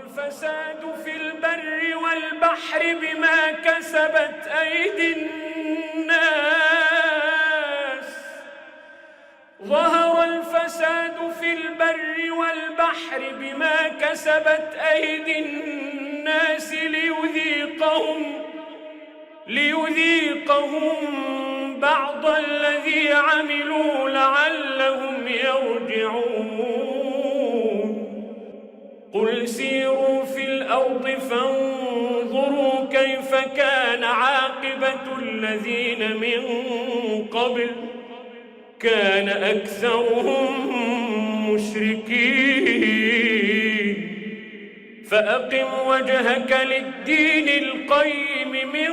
الفساد في البر والبحر بما كسبت أيدي الناس ظهر الفساد في البر والبحر بما كسبت أيدي الناس ليذيقهم بعض الذي عملوا لعلهم يرجعون قل سيروا في الأرض فانظروا كيف كان عاقبة الذين من قبل كان أكثرهم مشركين فأقم وجهك للدين القيم من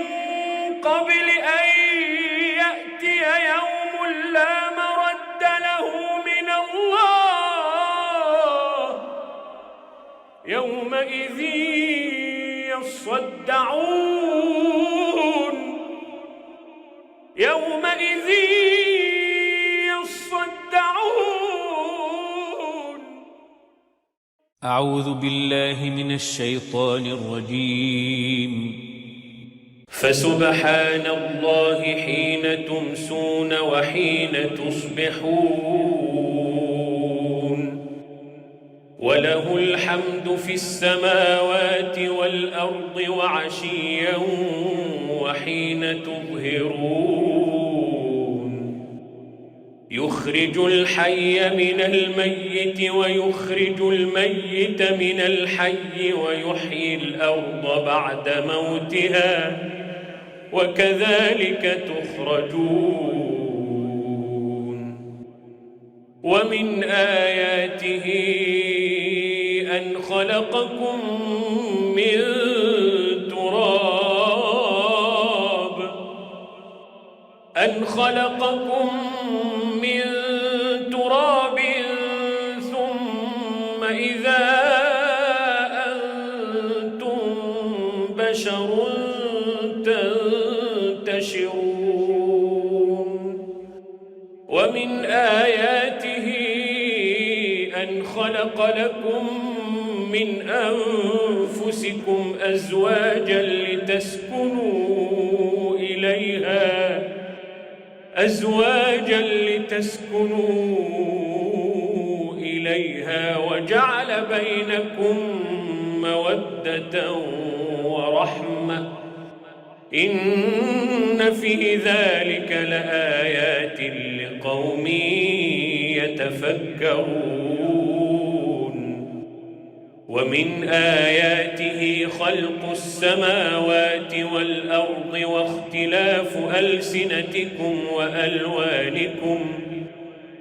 قبل أن يأتي يوم لا مرد له من الله يومئذ يصدعون أعوذ بالله من الشيطان الرجيم فسبحان الله حين تمسون وحين تصبحون وله الحمد في السماوات والأرض وعشيا وحين تظهرون يخرج الحي من الميت ويخرج الميت من الحي ويحيي الأرض بعد موتها وكذلك تخرجون ومن آياته أن خلقكم من تراب ثم إذا أنتم بشر تنتشرون ومن آياته أن خلق لكم من أنفسكم أزواجا لتسكنوا إليها وجعل بينكم مودة ورحمة إن في ذلك لآيات لقوم يتفكرون ومن آياته خلق السماوات والأرض واختلاف ألسنتكم وألوانكم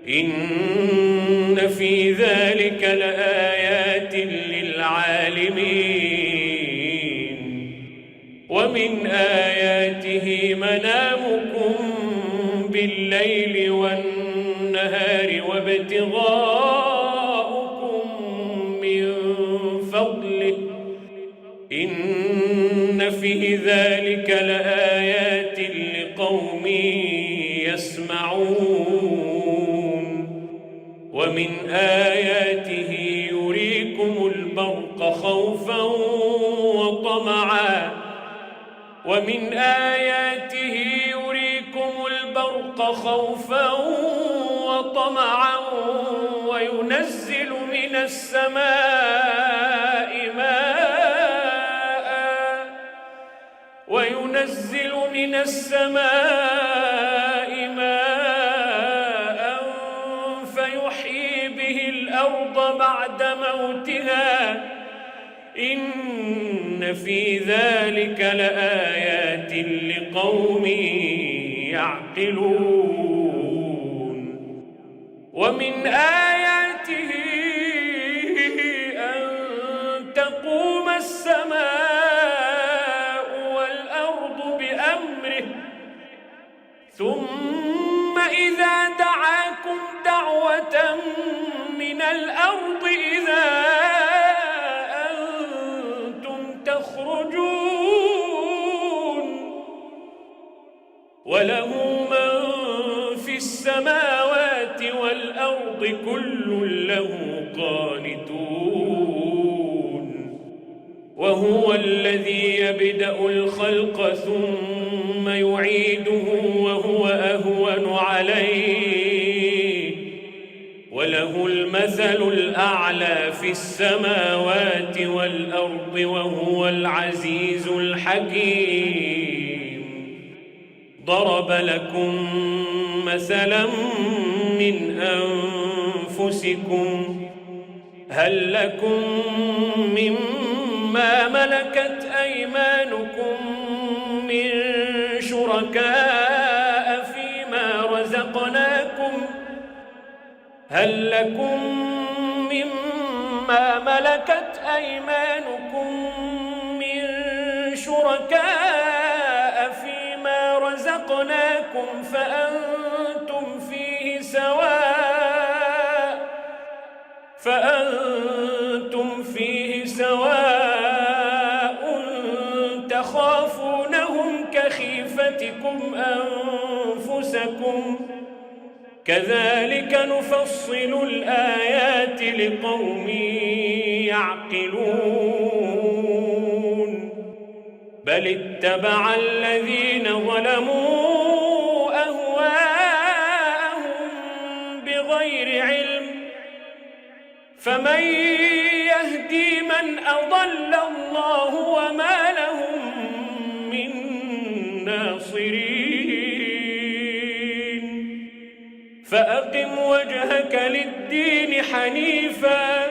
إن في ذلك لآيات للعالمين ومن آياته منامكم بالليل والنهار وابتغاؤكم من فضله إن في ذلك لآيات لقوم يسمعون ومن آياته يريكم البرق خوفا وطمعا وينزل من السماء ماء فيحيي به الأرض بعد موتها إن في ذلك لآيات لقوم يعقلون ومن آياته أن تقوم السماء والأرض بأمره ثم إذا دعاكم دعوة من الأرض إذا أنتم تخرجون وله من في السماوات والأرض كل له قانتون وهو الذي يبدأ الخلق ثم يعيده وهو أهون عليه وله المثل الأعلى في السماوات والأرض وهو العزيز الحكيم. ضرب لكم مثلا من أنفسكم هل لكم مما ملكت أيمانكم من شركاء فيما رزقناكم فأنتم فيه سواء تخافونهم كخيفتكم أنفسكم كذلك نفصل الآيات لقوم يعقلون. بل اتبع الذين ظلموا أهواءهم بغير علم فمن يهدي من أضل الله وما لهم من ناصرين. فأقم وجهك للدين حنيفا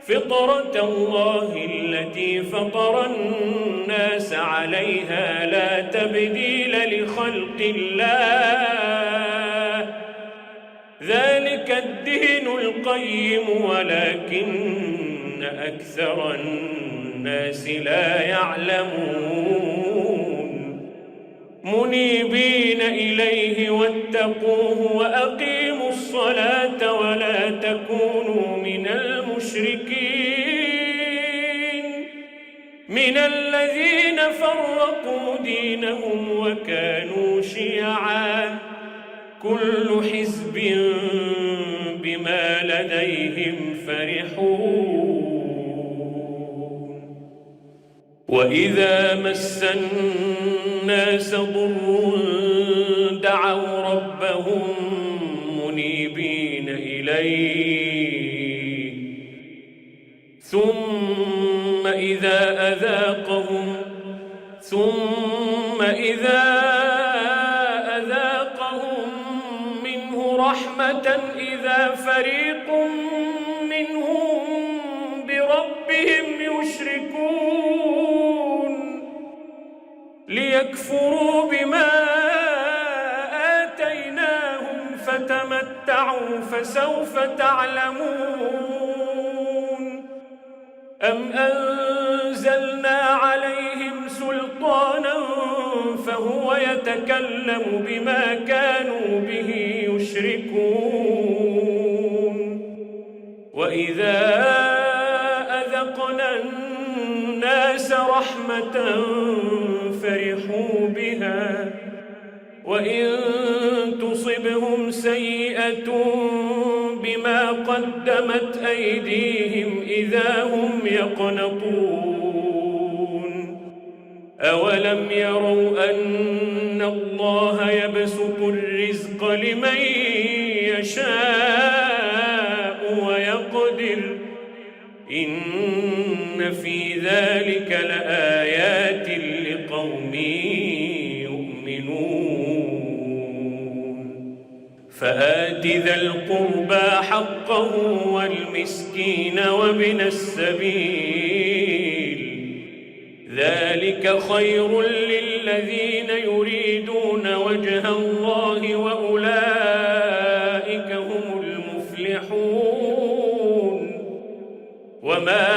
فطرة الله التي فطر الناس عليها لا تبديل لخلق الله ذلك الدين القيم ولكن أكثر الناس لا يعلمون. منيبين إليه واتقوه وأقيموا الصلاة ولا تكونوا من المشركين من الذين فرقوا دينهم وكانوا شيعا كل حزب بما لديهم فرحون. وإذا مس الناس ضر دعوا ربهم منيبين إليه ثم إذا أذاقهم منه رحمة إذا فريق منهم بربهم يشركون ليكفروا بما آتيناهم فتمتعوا فسوف تعلمون. أم أنزلنا عليهم سلطانا فهو يتكلم بما كانوا به يشركون. وإذا أذقنا الناس رحمة فرحوا بها وإن تصبهم سيئة بما قدمت أيديهم إذا هم يقنطون. أولم يروا أن الله يبسط الرزق لمن يشاء ويقدر إن في ذلك لآيات لقوم يؤمنون. فآت ذا القربى حقه والمسكين وابن السبيل ذلك خير للذين يريدون وجه الله وأولئك هم المفلحون. وما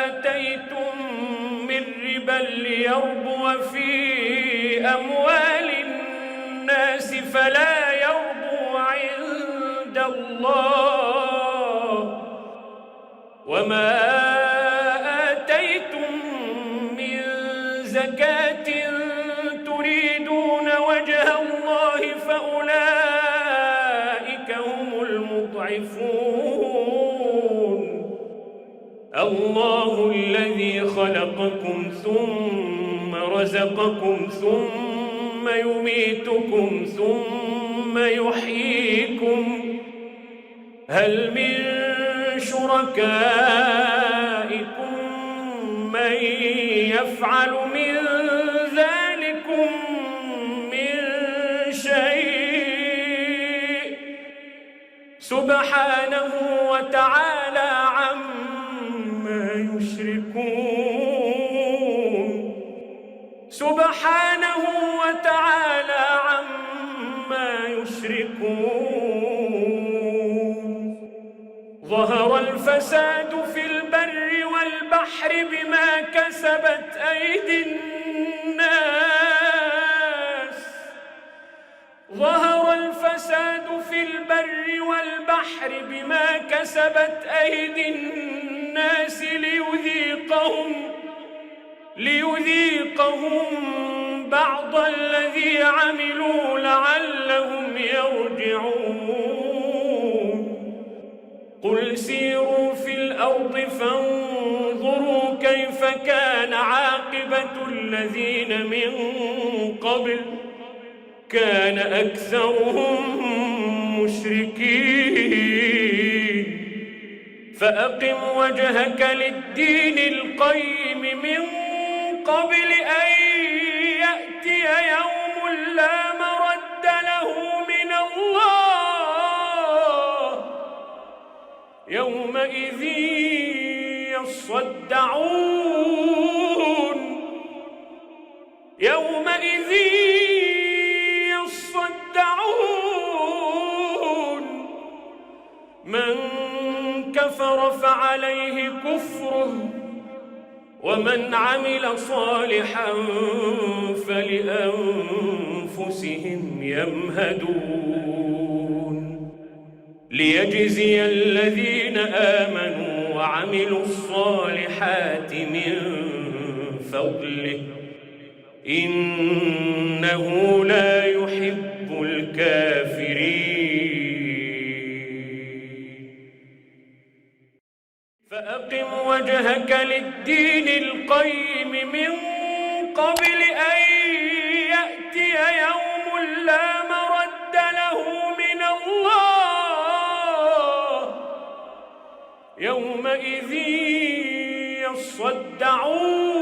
آتيتم من ربا ليربو في أموال الناس فلا يربو عند الله وما آتيتم من زكاة تريدون وجه الله فأولئك هم المضعفون. الله الذي خلقكم ثم رزقكم ثم يميتكم ثم يحييكم هل من شركائكم من يفعل من ذلكم من شيء سبحانه وتعالى عما يشركون سبحانه وتعالى عما يشركون ظهر الفساد في البر والبحر بما كسبت أيدي الناس ظهر الفساد في البر والبحر بما كسبت أيدي الناس ليذيقهم بعض الذي عملوا لعلهم يرجعون قل سيروا في الأرض فانظروا كيف كان عاقبة الذين من قبل كان أكثرهم مشركين فأقم وجهك للدين القيم من قبل أن يأتي يوم لا مرد له من الله يومئذ يصدعون من كفر فعليه كفره ومن عمل صالحا فلأنفسهم يمهدون ليجزي الذين آمنوا وعملوا الصالحات من فضله إنه لا يحب الكافرين فأقم وجهك للدين القيم من قبل أن يأتي يوم لا مرد له من الله يومئذ يصدعون